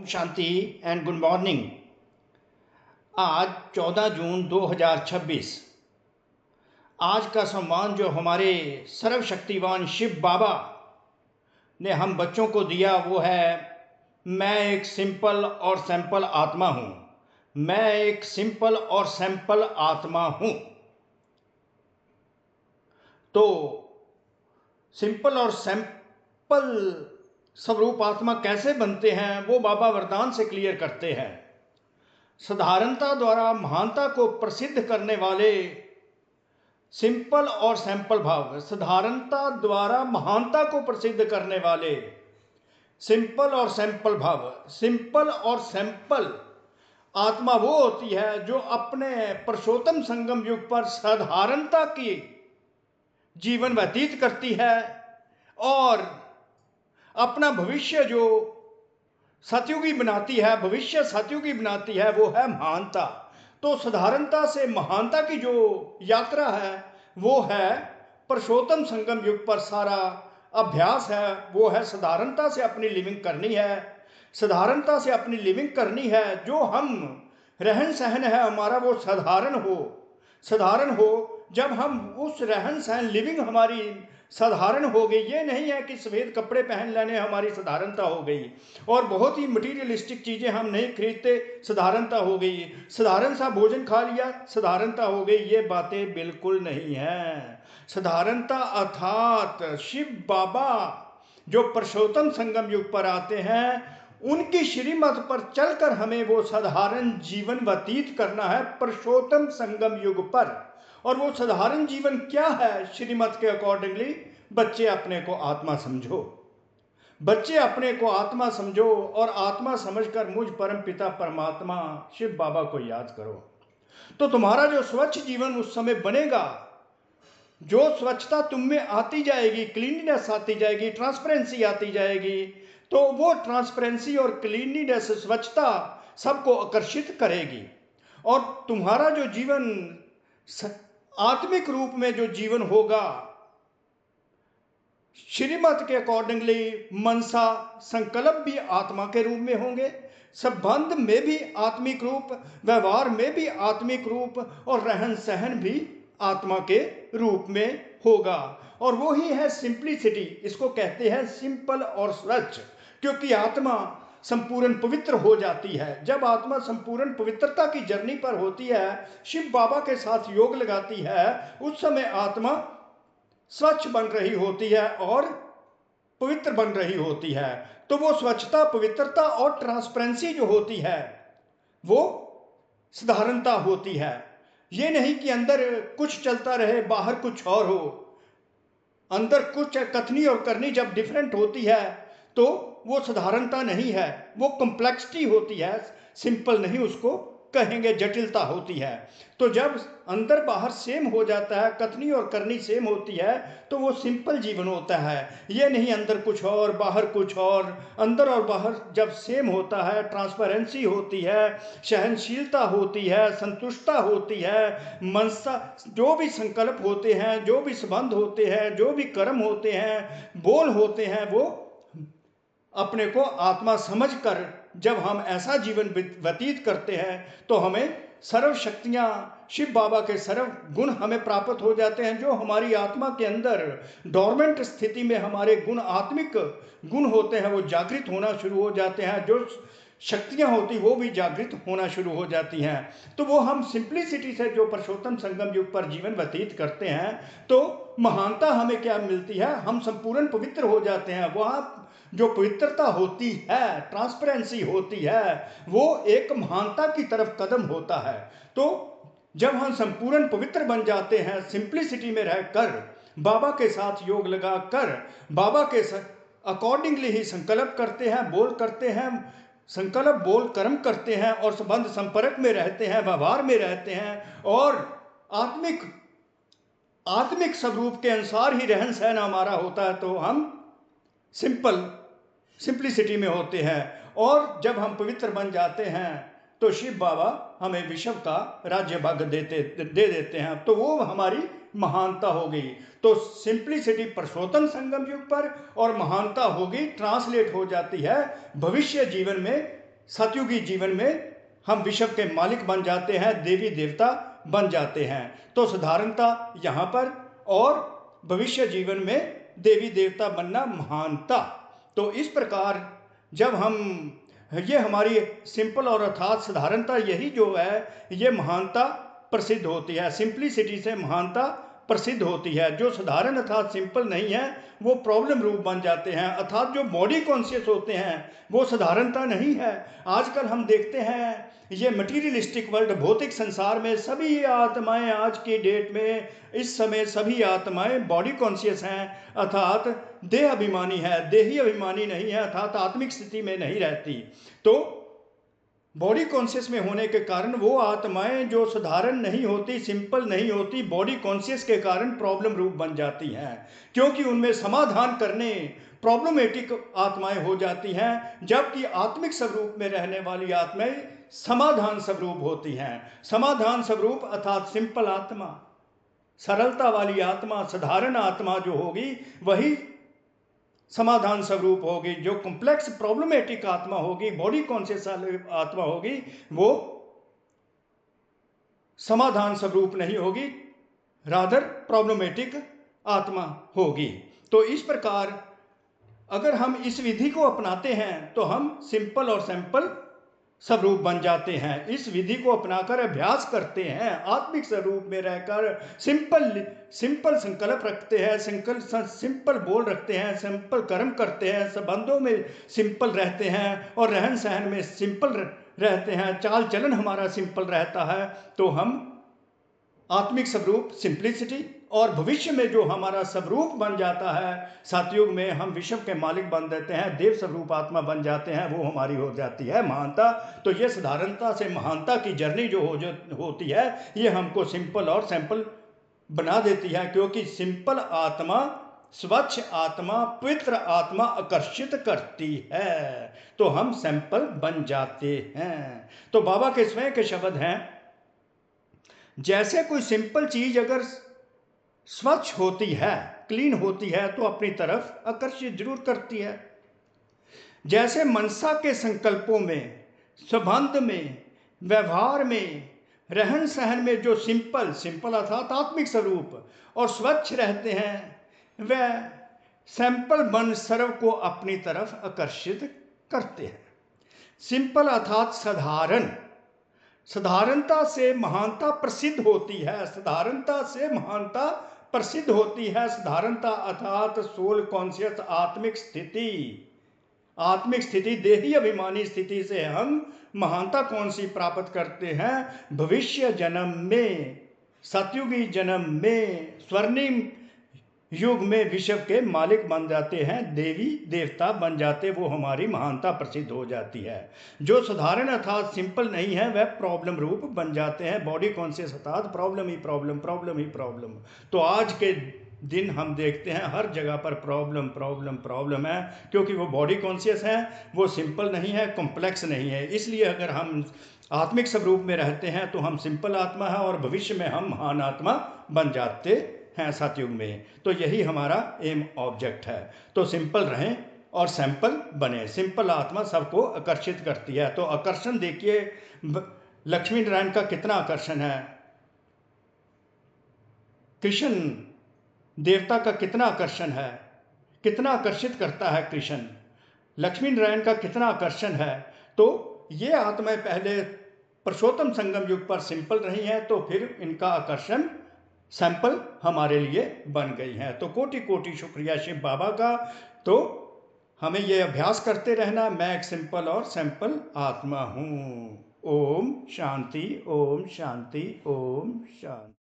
Shanti and good morning. आज 14 जून 2026। आज का सम्मान जो हमारे सर्वशक्तिवान शिव बाबा ने हम बच्चों को दिया वो है, मैं एक सिंपल और सैंपल आत्मा हूँ। मैं एक सिंपल और सैंपल आत्मा हूँ। तो सिंपल और सैंपल स्वरूप आत्मा कैसे बनते हैं वो बाबा वरदान से क्लियर करते हैं। साधारणता द्वारा महानता को प्रसिद्ध करने वाले सिंपल और सैंपल भाव, साधारणता द्वारा महानता को प्रसिद्ध करने वाले सिंपल और सैंपल भाव। सिंपल और सैंपल आत्मा वो होती है जो अपने पुरुषोत्तम संगम युग पर साधारणता की जीवन व्यतीत करती है और अपना भविष्य जो सतयुगी बनाती है, भविष्य सतयुगी बनाती है, वो है महानता। तो साधारणता से महानता की जो यात्रा है वो है पुरुषोत्तम संगम युग पर सारा अभ्यास है। वो है साधारणता से अपनी लिविंग करनी है, साधारणता से अपनी लिविंग करनी है। जो हम रहन सहन है हमारा वो साधारण हो। जब हम उस रहन सहन लिविंग हमारी साधारण हो गई, ये नहीं है कि सफ़ेद कपड़े पहन लेने हमारी साधारणता हो गई और बहुत ही मटीरियलिस्टिक चीज़ें हम नहीं खरीदते, साधारणता हो गई। साधारण सा भोजन खा लिया, साधारणता हो गई। ये बातें बिल्कुल नहीं है। साधारणता अर्थात शिव बाबा जो पुरुषोत्तम संगम युग पर आते हैं, उनकी श्रीमत पर चलकर हमें वो साधारण जीवन व्यतीत करना है पुरुषोत्तम संगम युग पर। और वो साधारण जीवन क्या है? श्रीमत के अकॉर्डिंगली बच्चे अपने को आत्मा समझो, बच्चे अपने को आत्मा समझो और आत्मा समझकर मुझ परम पिता परमात्मा शिव बाबा को याद करो। तो तुम्हारा जो स्वच्छ जीवन उस समय बनेगा, जो स्वच्छता तुम में आती जाएगी, क्लीनलीनेस आती जाएगी, ट्रांसपेरेंसी आती जाएगी, तो वो ट्रांसपेरेंसी और क्लीनलीनेस, स्वच्छता सबको आकर्षित करेगी और तुम्हारा जो जीवन आत्मिक रूप में जो जीवन होगा, श्रीमत के अकॉर्डिंगली मनसा संकल्प भी आत्मा के रूप में होंगे, संबंध में भी आत्मिक रूप, व्यवहार में भी आत्मिक रूप और रहन सहन भी आत्मा के रूप में होगा। और वो ही है सिंप्लिसिटी। इसको कहते हैं सिंपल और स्वच्छ, क्योंकि आत्मा संपूर्ण पवित्र हो जाती है। जब आत्मा संपूर्ण पवित्रता की जर्नी पर होती है, शिव बाबा के साथ योग लगाती है, उस समय आत्मा स्वच्छ बन रही होती है और पवित्र बन रही होती है। तो वो स्वच्छता, पवित्रता और ट्रांसपेरेंसी जो होती है वो साधारणता होती है। ये नहीं कि अंदर कुछ चलता रहे बाहर कुछ और हो। अंदर कुछ कथनी और करनी जब डिफरेंट होती है तो वो साधारणता नहीं है, वो कॉम्प्लेक्सिटी होती है। सिंपल नहीं उसको कहेंगे, जटिलता होती है। तो जब अंदर बाहर सेम हो जाता है, कथनी और करनी सेम होती है, तो वो सिंपल जीवन होता है। ये नहीं अंदर कुछ और बाहर कुछ और। अंदर और बाहर जब सेम होता है, ट्रांसपेरेंसी होती है, सहनशीलता होती है, संतुष्टता होती है, मनसा, जो भी संकल्प होते हैं, जो भी संबंध होते हैं, जो भी कर्म होते हैं, बोल होते हैं, वो अपने को आत्मा समझकर जब हम ऐसा जीवन व्यतीत करते हैं तो हमें सर्व शक्तियाँ, शिव बाबा के सर्व गुण हमें प्राप्त हो जाते हैं। जो हमारी आत्मा के अंदर डोरमेंट स्थिति में हमारे गुण, आत्मिक गुण होते हैं, वो जागृत होना शुरू हो जाते हैं। जो शक्तियाँ होती वो भी जागृत होना शुरू हो जाती हैं। तो वो हम सिंप्लिसिटी से जो पुरुषोत्तम संगम युग पर जीवन व्यतीत करते हैं, तो महानता हमें क्या मिलती है? हम संपूर्ण पवित्र हो जाते हैं। वहाँ जो पवित्रता होती है, ट्रांसपेरेंसी होती है, वो एक महानता की तरफ कदम होता है। तो जब हम संपूर्ण पवित्र बन जाते हैं, सिंप्लिसिटी में रहकर, बाबा के साथ योग लगा कर, बाबा के अकॉर्डिंगली ही संकल्प करते हैं, बोल करते हैं, संकल्प बोल कर्म करते हैं और संबंध संपर्क में रहते हैं, व्यवहार में रहते हैं और आत्मिक स्वरूप के अनुसार ही रहन सहन हमारा होता है, तो हम सिंप्लिसिटी में होते हैं। और जब हम पवित्र बन जाते हैं तो शिव बाबा हमें विश्व का राज्य भाग दे देते हैं। तो वो हमारी महानता हो गई। तो सिंप्लिसिटी पुरुषोत्तम संगम युग पर और महानता होगी ट्रांसलेट हो जाती है भविष्य जीवन में सतयुगी जीवन में हम विश्व के मालिक बन जाते हैं, देवी देवता बन जाते हैं। तो साधारणता यहाँ पर, और भविष्य जीवन में देवी देवता बनना महानता। तो इस प्रकार जब हम, ये हमारी सिंपल और अर्थात साधारणता, यही जो है ये महानता प्रसिद्ध होती है। सिंपलिसिटी से महानता प्रसिद्ध होती है। जो साधारण अर्थात सिंपल नहीं है वो प्रॉब्लम रूप बन जाते हैं। अर्थात जो बॉडी कॉन्शियस होते हैं वो साधारणता नहीं है। आजकल हम देखते हैं ये मटीरियलिस्टिक वर्ल्ड, भौतिक संसार में सभी आत्माएं आज की डेट में, इस समय सभी आत्माएं बॉडी कॉन्शियस हैं, अर्थात देह अभिमानी है, देही अभिमानी नहीं है, अर्थात आत्मिक स्थिति में नहीं रहती। तो बॉडी कॉन्शियस में होने के कारण वो आत्माएं जो साधारण नहीं होती, सिंपल नहीं होती, बॉडी कॉन्शियस के कारण प्रॉब्लम रूप बन जाती हैं, क्योंकि उनमें समाधान करने प्रॉब्लमेटिक आत्माएं हो जाती हैं। जबकि आत्मिक स्वरूप में रहने वाली आत्माएं समाधान स्वरूप होती हैं। समाधान स्वरूप अर्थात सिंपल आत्मा, सरलता वाली आत्मा, साधारण आत्मा जो होगी वही समाधान स्वरूप होगी। जो कॉम्प्लेक्स प्रॉब्लमेटिक आत्मा होगी, बॉडी कॉन्शियस आत्मा होगी, वो समाधान स्वरूप नहीं होगी, रादर प्रॉब्लमेटिक आत्मा होगी। तो इस प्रकार अगर हम इस विधि को अपनाते हैं तो हम सिंपल और सैंपल स्वरूप बन जाते हैं। इस विधि को अपनाकर अभ्यास करते हैं, आत्मिक स्वरूप में रहकर सिंपल संकल्प रखते हैं, सिंपल बोल रखते हैं, सिंपल कर्म करते हैं, संबंधों में सिंपल रहते हैं और रहन सहन में सिंपल रहते हैं, चाल चलन हमारा सिंपल रहता है। तो हम आत्मिक स्वरूप सिंप्लिसिटी, और भविष्य में जो हमारा स्वरूप बन जाता है, सतयुग में हम विश्व के मालिक बन देते हैं, देव स्वरूप आत्मा बन जाते हैं, वो हमारी हो जाती है महानता। तो ये साधारणता से महानता की जर्नी जो होती है ये हमको सिंपल और सैंपल बना देती है, क्योंकि सिंपल आत्मा, स्वच्छ आत्मा, पवित्र आत्मा आकर्षित करती है, तो हम सैंपल बन जाते हैं। तो बाबा के स्वयं के शब्द हैं, जैसे कोई सिंपल चीज अगर स्वच्छ होती है, क्लीन होती है, तो अपनी तरफ आकर्षित जरूर करती है। जैसे मनसा के संकल्पों में, संबंध में, व्यवहार में, रहन सहन में जो सिंपल अर्थात आत्मिक स्वरूप और स्वच्छ रहते हैं, वह सैंपल मन सर्व को अपनी तरफ आकर्षित करते हैं। सिंपल अर्थात साधारण, साधारणता से महानता प्रसिद्ध होती है, साधारणता से महानता प्रसिद्ध होती है। साधारणता अर्थात सोल कॉन्शियस आत्मिक स्थिति, आत्मिक स्थिति, देही अभिमानी स्थिति से हम महानता कौन सी प्राप्त करते हैं? भविष्य जन्म में, सतयुगी जन्म में, स्वर्णिम युग में विश्व के मालिक बन जाते हैं, देवी देवता बन जाते, वो हमारी महानता प्रसिद्ध हो जाती है। जो साधारण अर्थात सिंपल नहीं है वह प्रॉब्लम रूप बन जाते हैं, बॉडी कॉन्शियस अर्थात प्रॉब्लम ही प्रॉब्लम, प्रॉब्लम ही प्रॉब्लम। तो आज के दिन हम देखते हैं हर जगह पर प्रॉब्लम प्रॉब्लम प्रॉब्लम है, क्योंकि वो बॉडी कॉन्शियस है, वो सिंपल नहीं है, कॉम्प्लेक्स नहीं है। इसलिए अगर हम आत्मिक स्वरूप में रहते हैं तो हम सिंपल आत्मा है, और भविष्य में हम महान आत्मा बन जाते हैं सतयुग में। तो यही हमारा एम ऑब्जेक्ट है। तो सिंपल रहें और सैंपल बने। सिंपल आत्मा सबको आकर्षित करती है। तो आकर्षण देखिए, लक्ष्मी नारायण का कितना आकर्षण है, कृष्ण देवता का कितना आकर्षण है, कितना आकर्षित करता है कृष्ण, लक्ष्मी नारायण का कितना आकर्षण है। तो ये आत्माएं पहले पुरुषोत्तम संगम युग पर सिंपल रही हैं, तो फिर इनका आकर्षण सैंपल हमारे लिए बन गई हैं। तो कोटि कोटि शुक्रिया शिव बाबा का। तो हमें ये अभ्यास करते रहना, मैं एक सिंपल और सैंपल आत्मा हूँ। ओम शांति, ओम शांति, ओम शांति।